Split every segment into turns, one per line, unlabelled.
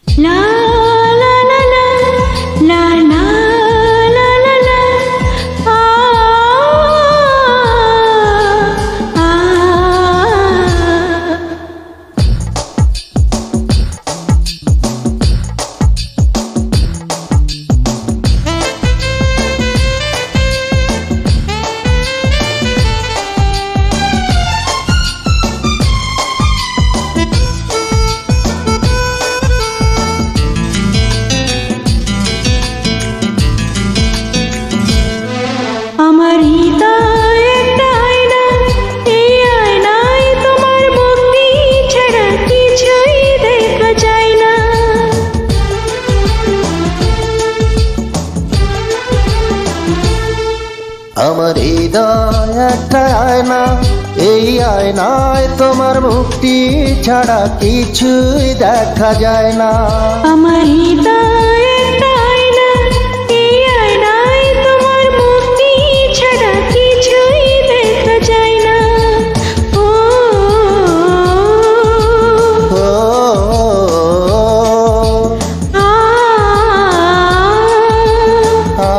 লা লা লা লা লা লা লা লা লা আ আ আমার হৃদয় একটা আয়না, এই আয়নায় তোমার মুক্তি ছাড়া কিছুই দেখা যায় না।
আমার হৃদয় একটা আয়না, এই আয়নায় তোমার মুক্তি ছাড়া কিছুই দেখা যায় না।
আমার হৃদয় একটা আয়না, এই আয়নায় তোমার মুক্তি ছাড়া কিছুই দেখা যায় না। ও
ও
আ
আ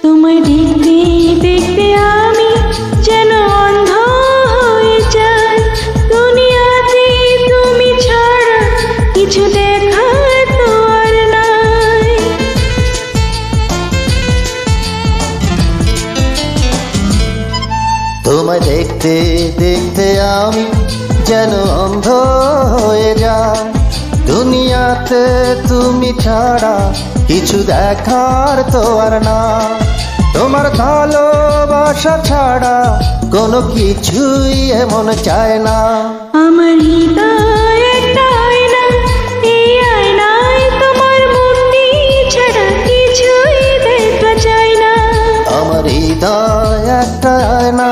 তোমায় দেখতে দেখতে আমি যেন অন্ধ হয়ে যাই। দুনিয়াতে তুমি ছাড়া কিছু দেখার তো আর নাই।
তোমায় দেখতে দেখতে আমি যেন অন্ধ হয়ে যাই। দুনিয়াতে তুমি ছাড়া কিছু দেখার তো আর না। তোমার ভালোবাসা ছাড়া কোনো কিছুই এমন চায় না।
আমার হৃদয় একটা আয়না, এই আয়নায় তোমার মুক্তি ছাড়া কিছুই দেখা যায় না।
আমার হৃদয় একটা আয়না,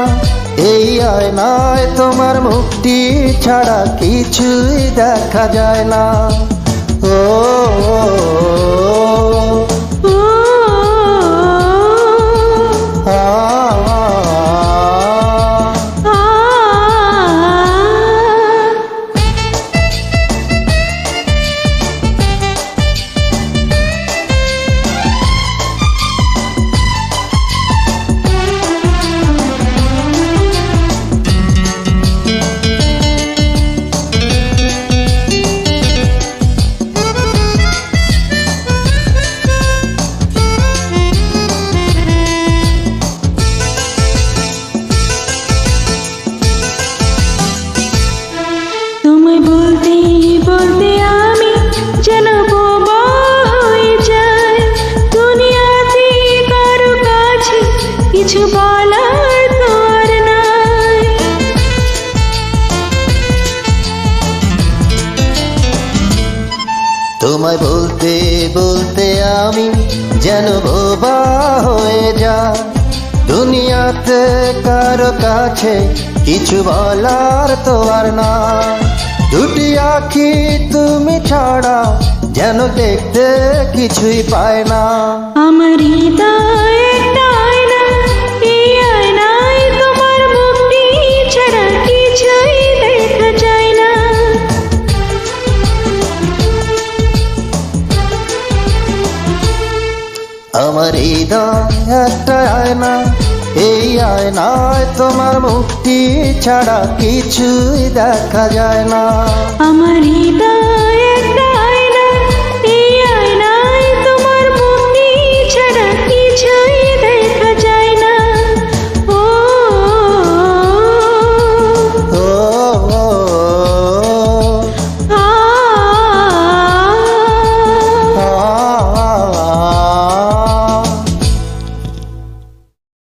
এই আয়নায় তোমার মুক্তি ছাড়া কিছুই দেখা যায় না। ও
ও
আ
আ তোমায় বলতে বলতে আমি যেন বোবা হয়ে যাই। দুনিয়াতে কারো কাছে কিছু বলার তো আর নাই।
তোমায় বলতে বলতে আমি যেন বোবা হয়ে যাই। দুনিয়াতে কারো কাছে কিছু বলার তো আর না। দুটি আঁখি তুমি ছাড়া যেন দেখতে কিছুই পায় না।
আমার হৃদয় একটা আয়না, এই আয়নায় তোমার মুক্তি ছাড়া কিছুই দেখা যায় না।
আমার হৃদয় একটা আয়না, এই আয়নায় তোমার মুক্তি ছাড়া কিছুই দেখা যায় না।
আমার হৃদয়